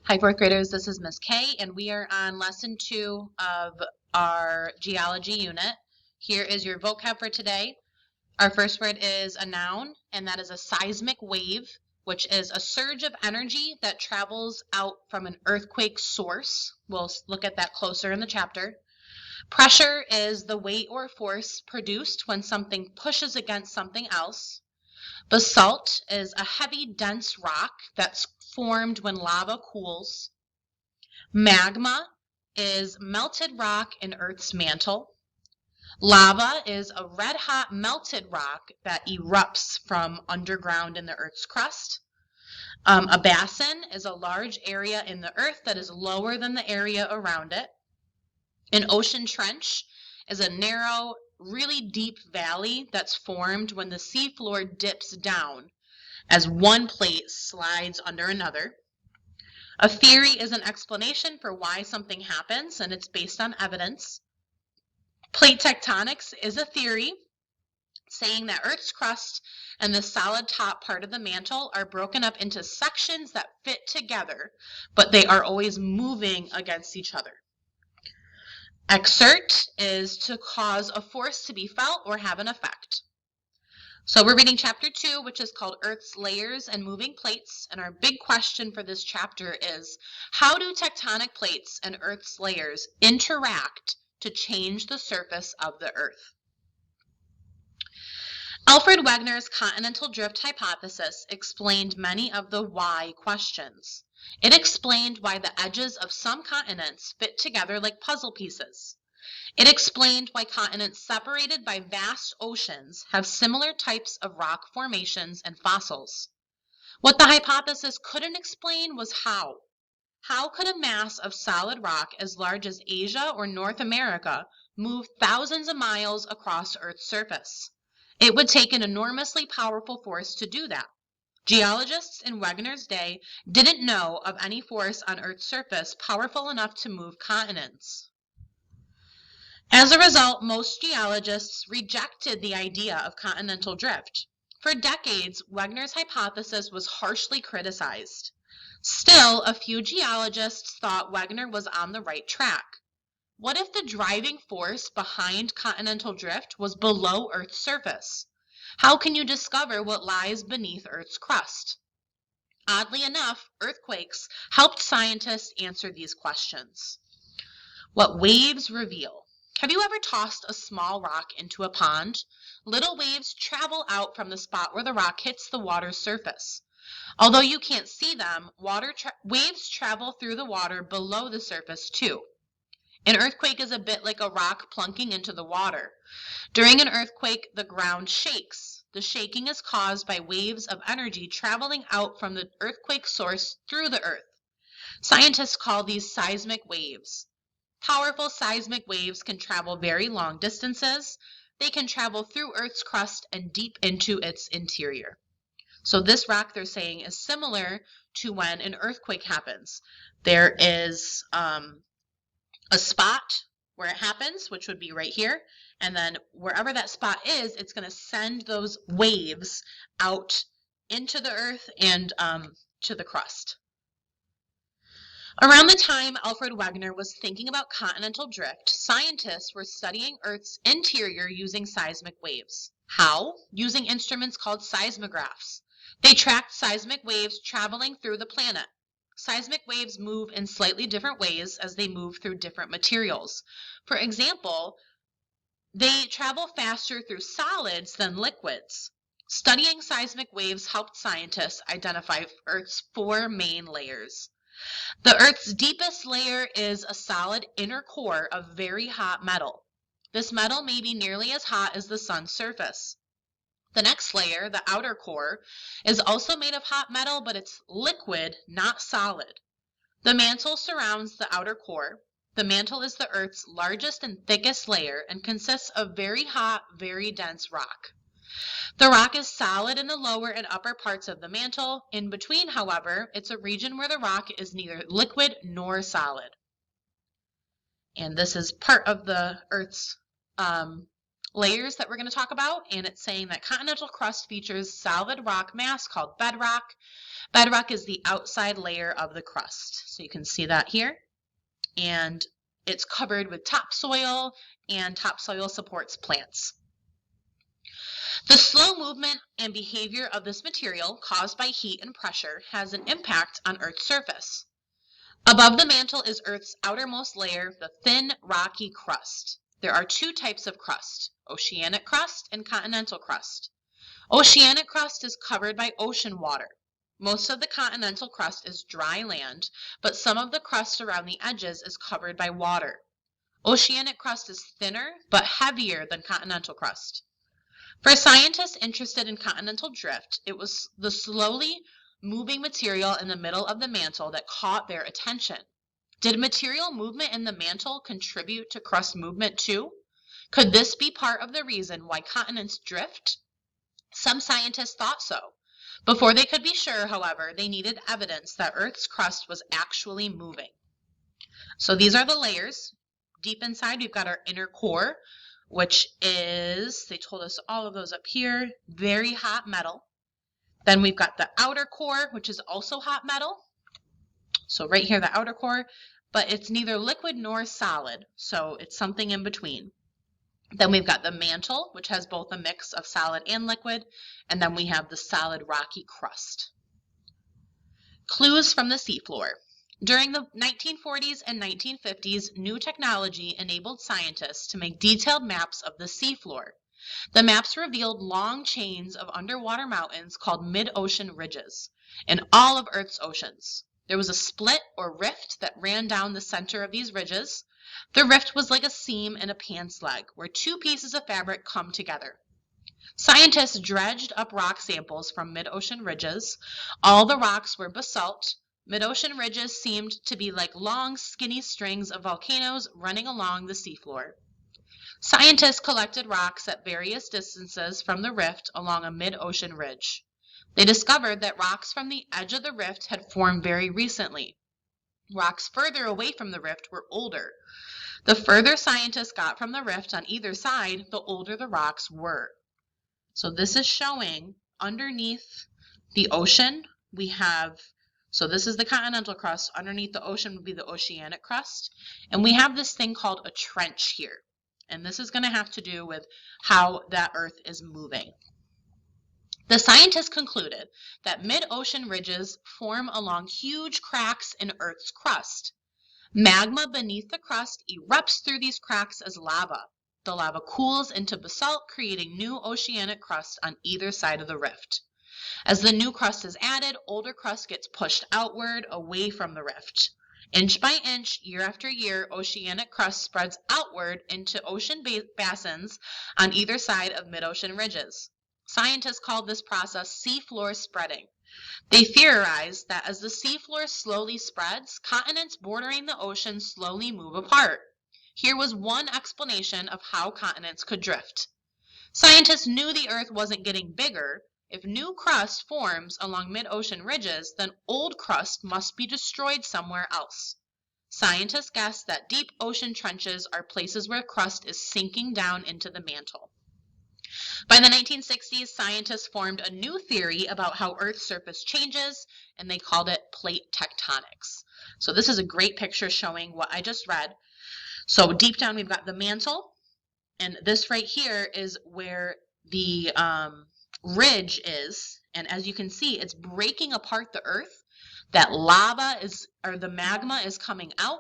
Hi, fourth graders, this is Miss Kay, and we are on lesson 2 of our geology unit. Here is your vocab for today. Our first word is a noun, and that is a seismic wave, which is a surge of energy that travels out from an earthquake source. We'll look at that closer in the chapter. Pressure is the weight or force produced when something pushes against something else. Basalt is a heavy, dense rock that's formed when lava cools. Magma is melted rock in Earth's mantle. Lava is a red-hot melted rock that erupts from underground in the Earth's crust. A basin is a large area in the Earth that is lower than the area around it. An ocean trench is a narrow, really deep valley that's formed when the seafloor dips down as one plate slides under another. A theory is an explanation for why something happens, and it's based on evidence. Plate tectonics is a theory saying that Earth's crust and the solid top part of the mantle are broken up into sections that fit together, but they are always moving against each other. Exert is to cause a force to be felt or have an effect. So we're reading chapter 2, which is called Earth's Layers and Moving Plates, and our big question for this chapter is, how do tectonic plates and Earth's layers interact to change the surface of the Earth? Alfred Wegener's continental drift hypothesis explained many of the why questions. It explained why the edges of some continents fit together like puzzle pieces. It explained why continents separated by vast oceans have similar types of rock formations and fossils. What the hypothesis couldn't explain was how. How could a mass of solid rock as large as Asia or North America move thousands of miles across Earth's surface? It would take an enormously powerful force to do that. Geologists in Wegener's day didn't know of any force on Earth's surface powerful enough to move continents. As a result, most geologists rejected the idea of continental drift. For decades, Wegener's hypothesis was harshly criticized. Still, a few geologists thought Wegener was on the right track. What if the driving force behind continental drift was below Earth's surface? How can you discover what lies beneath Earth's crust? Oddly enough, earthquakes helped scientists answer these questions. What waves reveal. Have you ever tossed a small rock into a pond? Little waves travel out from the spot where the rock hits the water's surface. Although you can't see them, waves travel through the water below the surface too. An earthquake is a bit like a rock plunking into the water. During an earthquake, the ground shakes. The shaking is caused by waves of energy traveling out from the earthquake source through the earth. Scientists call these seismic waves. Powerful seismic waves can travel very long distances. They can travel through Earth's crust and deep into its interior. So this rock, they're saying, is similar to when an earthquake happens. There is a spot where it happens, which would be right here, and then wherever that spot is, it's going to send those waves out into the earth and to the crust. Around the time Alfred Wegener was thinking about continental drift, scientists were studying Earth's interior using seismic waves. How? Using instruments called seismographs. They tracked seismic waves traveling through the planet. Seismic waves move in slightly different ways as they move through different materials. For example, they travel faster through solids than liquids. Studying seismic waves helped scientists identify Earth's 4 main layers. The Earth's deepest layer is a solid inner core of very hot metal. This metal may be nearly as hot as the sun's surface. The next layer, the outer core, is also made of hot metal, but it's liquid, not solid. The mantle surrounds the outer core. The mantle is the Earth's largest and thickest layer and consists of very hot, very dense rock. The rock is solid in the lower and upper parts of the mantle. In between, however, it's a region where the rock is neither liquid nor solid. And this is part of the Earth's layers that we're going to talk about, and it's saying that continental crust features solid rock mass called bedrock. Bedrock is the outside layer of the crust. So you can see that here. And it's covered with topsoil, and topsoil supports plants. The slow movement and behavior of this material caused by heat and pressure has an impact on Earth's surface. Above the mantle is Earth's outermost layer, the thin, rocky crust. There are two types of crust, oceanic crust and continental crust. Oceanic crust is covered by ocean water. Most of the continental crust is dry land, but some of the crust around the edges is covered by water. Oceanic crust is thinner, but heavier than continental crust. For scientists interested in continental drift, it was the slowly moving material in the middle of the mantle that caught their attention. Did material movement in the mantle contribute to crust movement too? Could this be part of the reason why continents drift? Some scientists thought so. Before they could be sure, however, they needed evidence that Earth's crust was actually moving. So these are the layers. Deep inside, we've got our inner core, which is, they told us all of those up here, very hot metal. Then we've got the outer core, which is also hot metal. So right here, the outer core, but it's neither liquid nor solid, so it's something in between. Then we've got the mantle, which has both a mix of solid and liquid, and then we have the solid rocky crust. Clues from the seafloor. During the 1940s and 1950s, new technology enabled scientists to make detailed maps of the seafloor. The maps revealed long chains of underwater mountains called mid-ocean ridges in all of Earth's oceans. There was a split or rift that ran down the center of these ridges. The rift was like a seam in a pants leg where two pieces of fabric come together. Scientists dredged up rock samples from mid-ocean ridges. All the rocks were basalt. Mid-ocean ridges seemed to be like long, skinny strings of volcanoes running along the seafloor. Scientists collected rocks at various distances from the rift along a mid-ocean ridge. They discovered that rocks from the edge of the rift had formed very recently. Rocks further away from the rift were older. The further scientists got from the rift on either side, the older the rocks were. So this is showing underneath the ocean, we have, so this is the continental crust. Underneath the ocean would be the oceanic crust. And we have this thing called a trench here. And this is going to have to do with how that Earth is moving. The scientists concluded that mid-ocean ridges form along huge cracks in Earth's crust. Magma beneath the crust erupts through these cracks as lava. The lava cools into basalt, creating new oceanic crust on either side of the rift. As the new crust is added, older crust gets pushed outward away from the rift. Inch by inch, year after year, oceanic crust spreads outward into ocean basins on either side of mid-ocean ridges. Scientists call this process seafloor spreading. They theorized that as the seafloor slowly spreads, continents bordering the ocean slowly move apart. Here was one explanation of how continents could drift. Scientists knew the Earth wasn't getting bigger. If new crust forms along mid-ocean ridges, then old crust must be destroyed somewhere else. Scientists guess that deep ocean trenches are places where crust is sinking down into the mantle. By the 1960s, scientists formed a new theory about how Earth's surface changes, and they called it plate tectonics. So this is a great picture showing what I just read. So deep down we've got the mantle, and this right here is where the ridge is, and as you can see, it's breaking apart the Earth. That lava is, or the magma is coming out,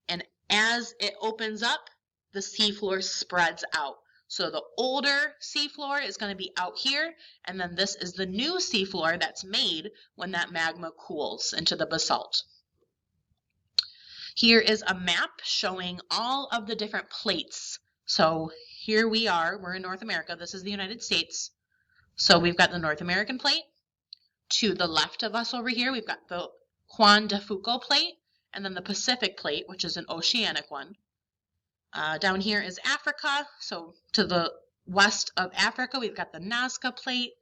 and as it opens up, the seafloor spreads out. So the older seafloor is going to be out here, and then this is the new seafloor that's made when that magma cools into the basalt. Here is a map showing all of the different plates. So here we are, we're in North America, this is the United States. So we've got the North American plate. To the left of us over here, we've got the Juan de Fuca plate, and then the Pacific plate, which is an oceanic one. Down here is Africa. So to the west of Africa, we've got the Nazca plate.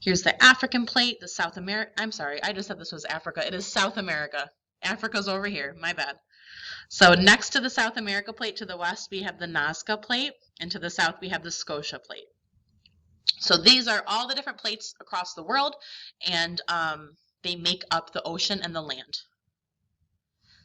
Here's the African plate, the South America. I'm sorry, I just said this was Africa. It is South America. Africa's over here, my bad. So next to the South America plate to the west, we have the Nazca plate, and to the south, we have the Scotia plate. So these are all the different plates across the world, and they make up the ocean and the land.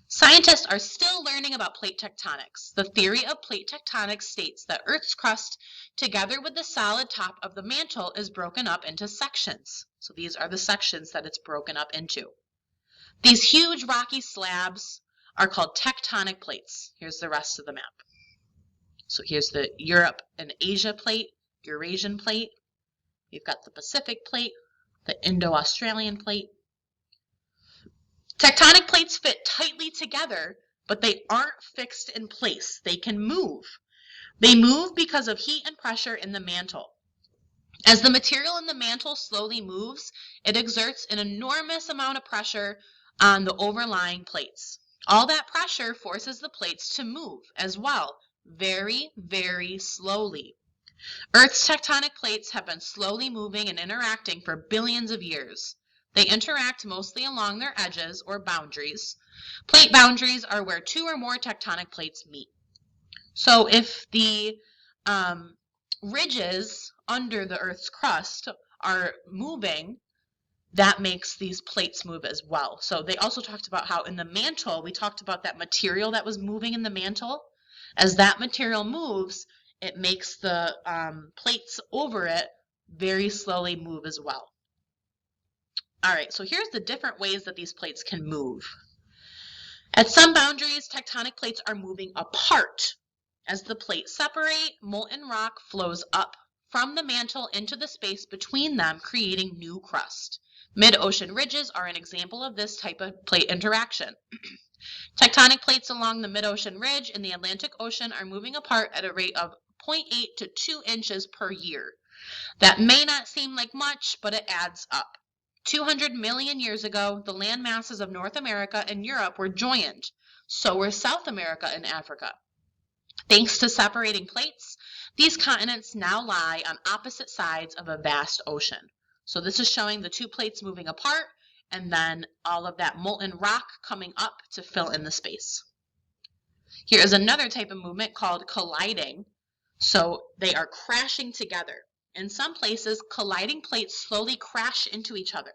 Scientists are still learning about plate tectonics. The theory of plate tectonics states that Earth's crust, together with the solid top of the mantle, is broken up into sections. So these are the sections that it's broken up into. These huge rocky slabs are called tectonic plates. Here's the rest of the map. So here's the Europe and Asia plate, Eurasian plate. We've got the Pacific plate, the Indo-Australian plate. Tectonic plates fit tightly together, but they aren't fixed in place. They can move. They move because of heat and pressure in the mantle. As the material in the mantle slowly moves, it exerts an enormous amount of pressure on the overlying plates. All that pressure forces the plates to move as well, very, very slowly. Earth's tectonic plates have been slowly moving and interacting for billions of years. They interact mostly along their edges or boundaries. Plate boundaries are where two or more tectonic plates meet. So if the ridges under the Earth's crust are moving, that makes these plates move as well. So they also talked about how in the mantle, we talked about that material that was moving in the mantle. As that material moves, it makes the plates over it very slowly move as well. All right, so here's the different ways that these plates can move. At some boundaries, tectonic plates are moving apart. As the plates separate, molten rock flows up from the mantle into the space between them, creating new crust. Mid-ocean ridges are an example of this type of plate interaction. Tectonic plates along the mid-ocean ridge in the Atlantic Ocean are moving apart at a rate of 0.8 to 2 inches per year. That may not seem like much, but it adds up. 200 million years ago, the land masses of North America and Europe were joined. So were South America and Africa. Thanks to separating plates, these continents now lie on opposite sides of a vast ocean. So this is showing the two plates moving apart and then all of that molten rock coming up to fill in the space. Here is another type of movement called colliding. So they are crashing together. In some places, colliding plates slowly crash into each other.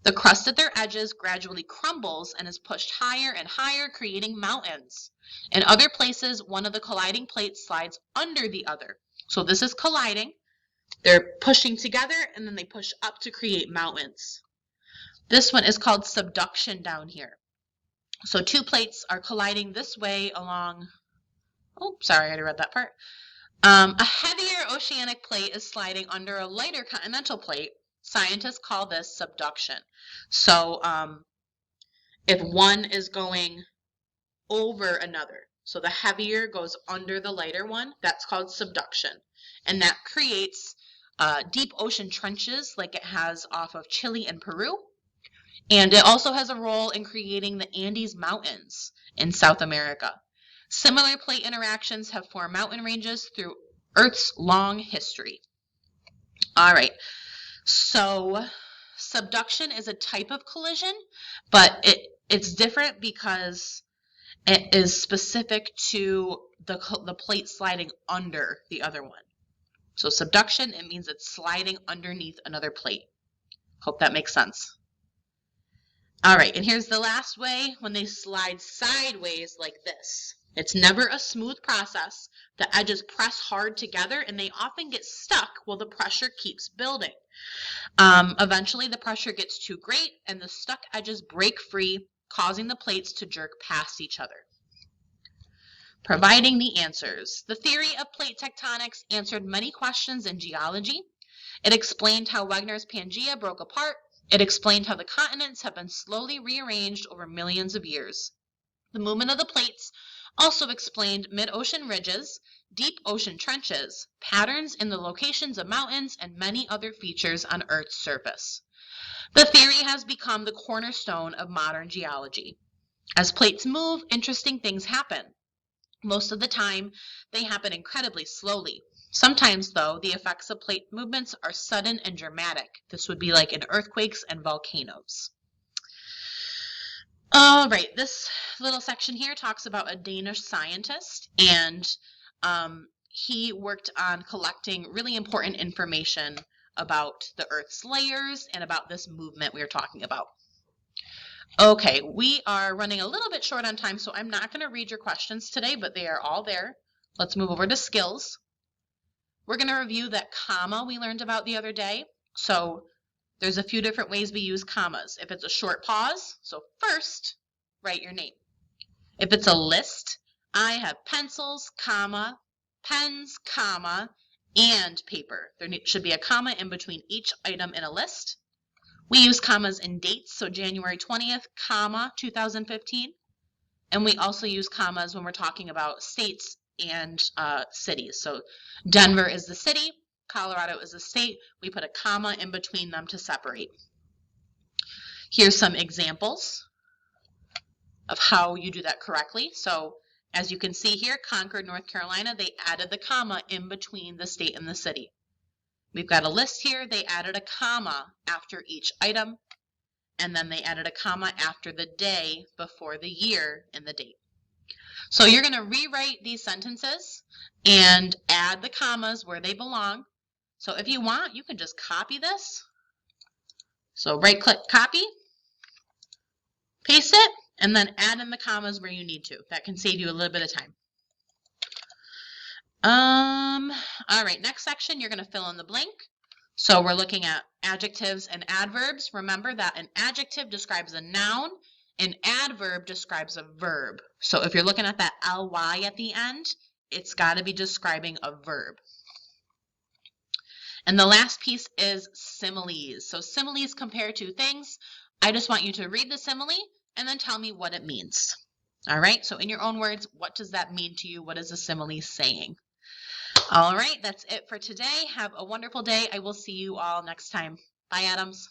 The crust at their edges gradually crumbles and is pushed higher and higher, creating mountains. In other places, one of the colliding plates slides under the other. So this is colliding. They're pushing together and then they push up to create mountains. This one is called subduction down here. So two plates are colliding this way along, oh, sorry, I already read that part. A heavier oceanic plate is sliding under a lighter continental plate. Scientists call this subduction. So if one is going over another, so the heavier goes under the lighter one, that's called subduction. And that creates deep ocean trenches like it has off of Chile and Peru. And it also has a role in creating the Andes Mountains in South America. Similar plate interactions have formed mountain ranges through Earth's long history. All right, so subduction is a type of collision, but it's different because it is specific to the plate sliding under the other one. So subduction, it means it's sliding underneath another plate. Hope that makes sense. All right, and here's the last way, when they slide sideways like this. It's never a smooth process. The edges press hard together and they often get stuck while the pressure keeps building. Eventually the pressure gets too great and the stuck edges break free, causing the plates to jerk past each other. Providing the answers. The theory of plate tectonics answered many questions in geology. It explained how Wegener's Pangea broke apart. It explained how the continents have been slowly rearranged over millions of years. The movement of the plates also explained mid-ocean ridges, deep ocean trenches, patterns in the locations of mountains, and many other features on Earth's surface. The theory has become the cornerstone of modern geology. As plates move, interesting things happen. Most of the time, they happen incredibly slowly. Sometimes, though, the effects of plate movements are sudden and dramatic. This would be like in earthquakes and volcanoes. All right, this little section here talks about a Danish scientist, and he worked on collecting really important information about the Earth's layers and about this movement we are talking about. Okay, we are running a little bit short on time, so I'm not going to read your questions today, but they are all there. Let's move over to skills. We're going to review that comma we learned about the other day. So there's a few different ways we use commas. If it's a short pause, so first, write your name. If it's a list, I have pencils, comma, pens, comma, and paper. There should be a comma in between each item in a list. We use commas in dates, so January 20th, comma, 2015. And we also use commas when we're talking about states and cities. So Denver is the city, Colorado is the state. We put a comma in between them to separate. Here's some examples of how you do that correctly. So as you can see here, Concord, North Carolina, they added the comma in between the state and the city. We've got a list here. They added a comma after each item, and then they added a comma after the day before the year in the date. So you're going to rewrite these sentences and add the commas where they belong. So if you want, you can just copy this. So right-click, copy, paste it, and then add in the commas where you need to. That can save you a little bit of time. All right, next section, you're going to fill in the blank. So we're looking at adjectives and adverbs. Remember that an adjective describes a noun, an adverb describes a verb. So if you're looking at that ly at the end, it's got to be describing a verb. And the last piece is similes. So similes compare two things. I just want you to read the simile and then tell me what it means. All right, so in your own words, what does that mean to you? What is a simile saying? All right, that's it for today. Have a wonderful day. I will see you all next time. Bye, Adams.